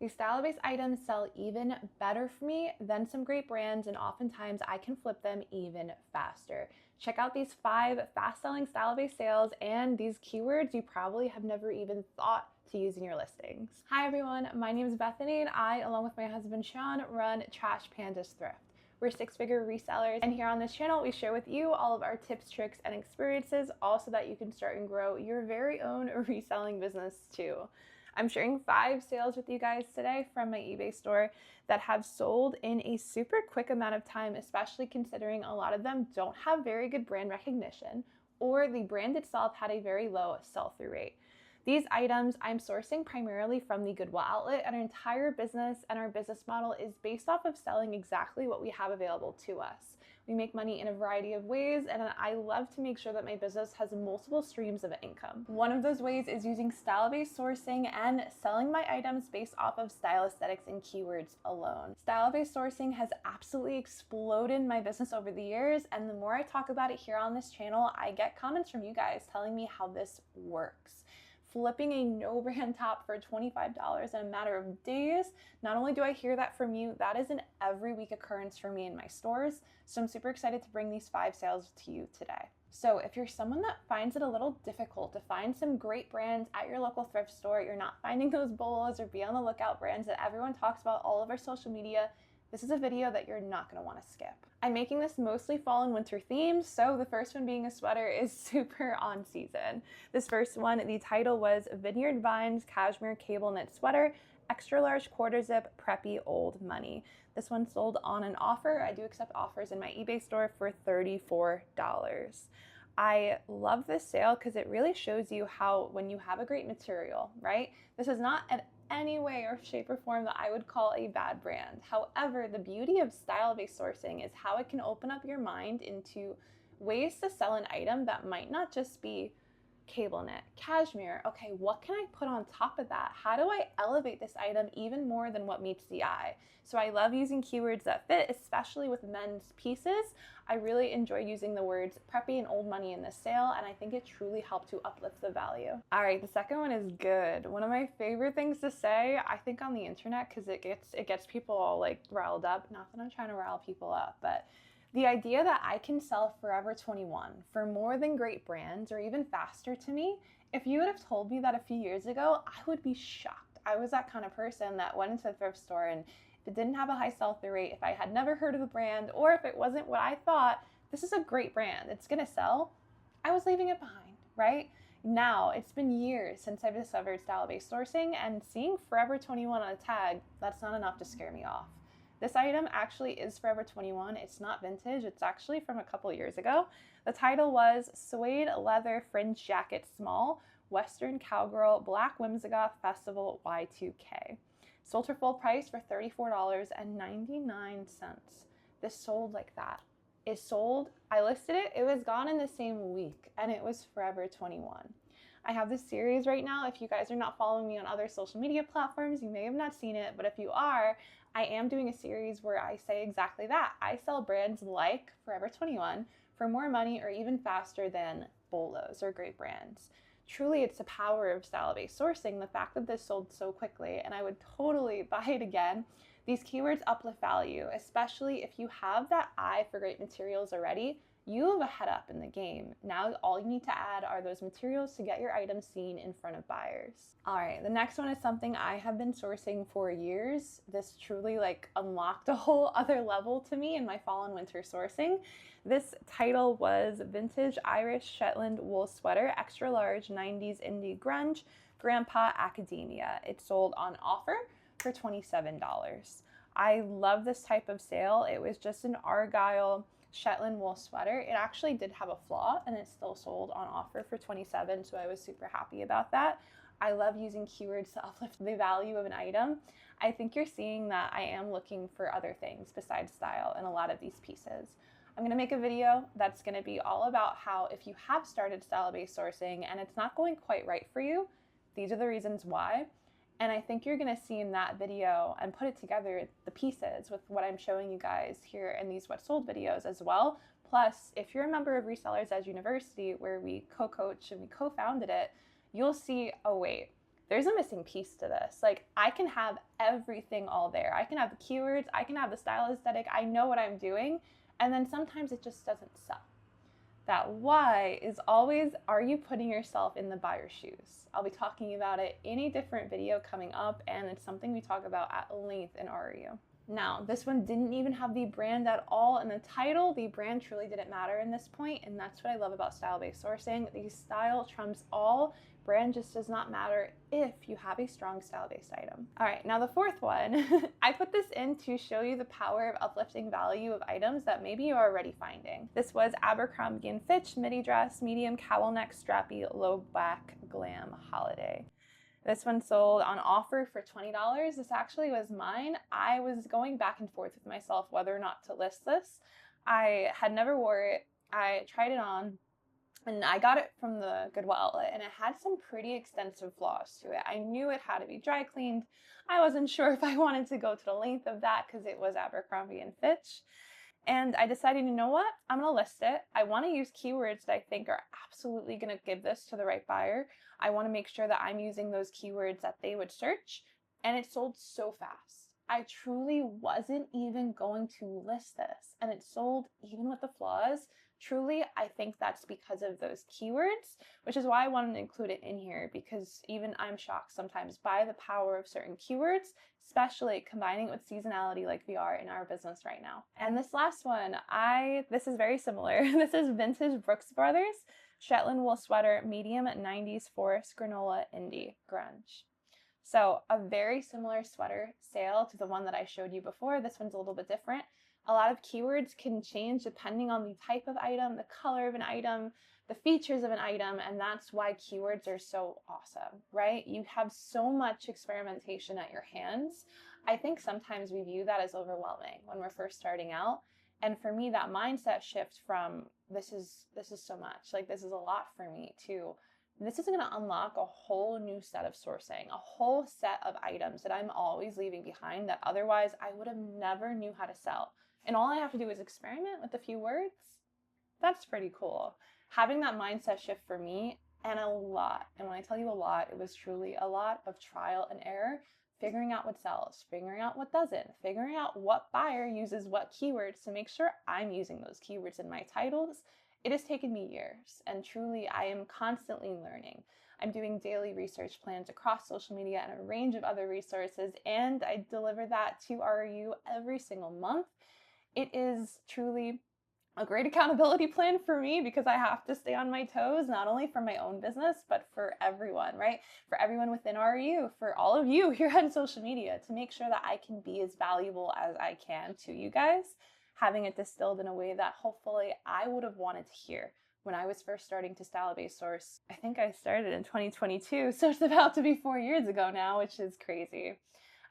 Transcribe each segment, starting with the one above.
These style-based items sell even better for me than some great brands, and oftentimes I can flip them even faster. Check out these 5 fast-selling style-based sales and these keywords you probably have never even thought to use in your listings. Hi everyone, my name is Bethany and I, along with my husband Sean, run Trash Pandas Thrift. We're 6-figure resellers, and here on this channel we share with you all of our tips, tricks, and experiences, all so that you can start and grow your very own reselling business too. I'm sharing 5 sales with you guys today from my eBay store that have sold in a super quick amount of time, especially considering a lot of them don't have very good brand recognition, or the brand itself had a very low sell-through rate. These items I'm sourcing primarily from the Goodwill outlet, and our entire business and our business model is based off of selling exactly what we have available to us. We make money in a variety of ways, and I love to make sure that my business has multiple streams of income. One of those ways is using style-based sourcing and selling my items based off of style aesthetics and keywords alone. Style-based sourcing has absolutely exploded my business over the years, and the more I talk about it here on this channel, I get comments from you guys telling me how this works. Flipping a no-brand top for $25 in a matter of days. Not only do I hear that from you, that is an every week occurrence for me in my stores. So I'm super excited to bring these 5 sales to you today. So if you're someone that finds it a little difficult to find some great brands at your local thrift store, you're not finding those bolos or be on the lookout brands that everyone talks about all over social media, this is a video that you're not going to want to skip. I'm making this mostly fall and winter themed, so the first one being a sweater is super on season. This first one, the title was Vineyard Vines Cashmere Cable Knit Sweater, Extra Large Quarter Zip Preppy Old Money. This one sold on an offer. I do accept offers in my eBay store for $34. I love this sale because it really shows you how when you have a great material, right? This is not an any way or shape or form that I would call a bad brand. However, the beauty of style-based sourcing is how it can open up your mind into ways to sell an item that might not just be cable knit, cashmere. Okay, what can I put on top of that? How do I elevate this item even more than what meets the eye? So I love using keywords that fit, especially with men's pieces. I really enjoy using the words preppy and old money in this sale, and I think it truly helped to uplift the value. All right, the second one is good. One of my favorite things to say, I think, on the internet, because it gets people all like riled up. Not that I'm trying to rile people up, but the idea that I can sell Forever 21 for more than great brands or even faster to me, if you would have told me that a few years ago, I would be shocked. I was that kind of person that went into the thrift store, and if it didn't have a high sell-through rate, if I had never heard of the brand, or if it wasn't what I thought, this is a great brand, it's gonna sell, I was leaving it behind, right? Now, it's been years since I've discovered style-based sourcing, and seeing Forever 21 on a tag, that's not enough to scare me off. This item actually is Forever 21. It's not vintage. It's actually from a couple years ago. The title was Suede Leather Fringe Jacket Small, Western Cowgirl Black Whimsigoth Festival Y2K. Sold for full price for $34.99. This sold like that. It sold, I listed it, it was gone in the same week, and it was Forever 21. I have this series right now. If you guys are not following me on other social media platforms, you may have not seen it, but if you are, I am doing a series where I say exactly that. I sell brands like Forever 21 for more money or even faster than bolos or great brands. Truly, it's the power of style-based sourcing, the fact that this sold so quickly, and I would totally buy it again. These keywords uplift value, especially if you have that eye for great materials already. You have a head up in the game. Now all you need to add are those materials to get your item seen in front of buyers. All right, the next one is something I have been sourcing for years. This truly unlocked a whole other level to me in my fall and winter sourcing. This title was Vintage Irish Shetland Wool Sweater, Extra Large 90s Indie Grunge, Grandpa Academia. It sold on offer for $27. I love this type of sale. It was just an Argyle Shetland wool sweater. It actually did have a flaw, and it still sold on offer for $27, so I was super happy about that. I love using keywords to uplift the value of an item. I think you're seeing that I am looking for other things besides style in a lot of these pieces. I'm going to make a video that's going to be all about how if you have started style-based sourcing and it's not going quite right for you, these are the reasons why. And I think you're gonna see in that video and put it together, the pieces with what I'm showing you guys here in these what sold videos as well. Plus, if you're a member of Resellers Edge University, where we co-coach and we co-founded it, you'll see, oh wait, there's a missing piece to this. Like, I can have everything all there. I can have the keywords, I can have the style aesthetic, I know what I'm doing, and then sometimes it just doesn't sell. That why is always, are you putting yourself in the buyer's shoes? I'll be talking about it in a different video coming up, and it's something we talk about at length in RU. Now, this one didn't even have the brand at all in the title. The brand truly didn't matter in this point, and that's what I love about style-based sourcing. The style trumps all. Brand just does not matter if you have a strong style-based item. All right, now the fourth one, I put this in to show you the power of uplifting value of items that maybe you're already finding. This was Abercrombie & Fitch midi dress, medium cowl neck, strappy, low back, glam holiday. This one sold on offer for $20. This actually was mine. I was going back and forth with myself whether or not to list this. I had never wore it. I tried it on, and I got it from the Goodwill outlet, and it had some pretty extensive flaws to it. I knew it had to be dry cleaned. I wasn't sure if I wanted to go to the length of that because it was Abercrombie & Fitch. And I decided, you know what? I'm going to list it. I want to use keywords that I think are absolutely going to give this to the right buyer. I want to make sure that I'm using those keywords that they would search. And it sold so fast. I truly wasn't even going to list this. And it sold even with the flaws. Truly, I think that's because of those keywords, which is why I wanted to include it in here, because even I'm shocked sometimes by the power of certain keywords, especially combining it with seasonality like we are in our business right now. And this last one, this is very similar. This is vintage Brooks Brothers, Shetland wool sweater, medium 90s forest granola indie grunge. So a very similar sweater sale to the one that I showed you before. This one's a little bit different. A lot of keywords can change depending on the type of item, the color of an item, the features of an item, and that's why keywords are so awesome, right? You have so much experimentation at your hands. I think sometimes we view that as overwhelming when we're first starting out. And for me, that mindset shift from this is so much, like this is a lot for me, to this is going to unlock a whole new set of sourcing, a whole set of items that I'm always leaving behind that otherwise I would have never knew how to sell. And all I have to do is experiment with a few words. That's pretty cool. Having that mindset shift for me, and a lot, and when I tell you a lot, it was truly a lot of trial and error, figuring out what sells, figuring out what doesn't, figuring out what buyer uses what keywords to make sure I'm using those keywords in my titles. It has taken me years, and truly I am constantly learning. I'm doing daily research plans across social media and a range of other resources, and I deliver that to RU every single month. It is truly a great accountability plan for me because I have to stay on my toes, not only for my own business, but for everyone, right? For everyone within RU, for all of you here on social media, to make sure that I can be as valuable as I can to you guys, having it distilled in a way that hopefully I would have wanted to hear when I was first starting to style-based source. I think I started in 2022, so it's about to be 4 years ago now, which is crazy.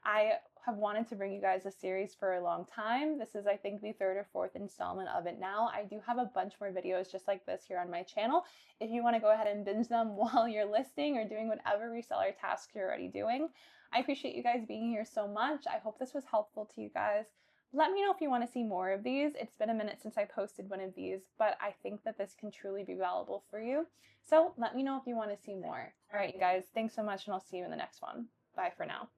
I have wanted to bring you guys a series for a long time. This is, I think, the third or fourth installment of it now. I do have a bunch more videos just like this here on my channel. If you want to go ahead and binge them while you're listing or doing whatever reseller task you're already doing. I appreciate you guys being here so much. I hope this was helpful to you guys. Let me know if you want to see more of these. It's been a minute since I posted one of these, but I think that this can truly be valuable for you. So let me know if you want to see more. All right, you guys, thanks so much, and I'll see you in the next one. Bye for now.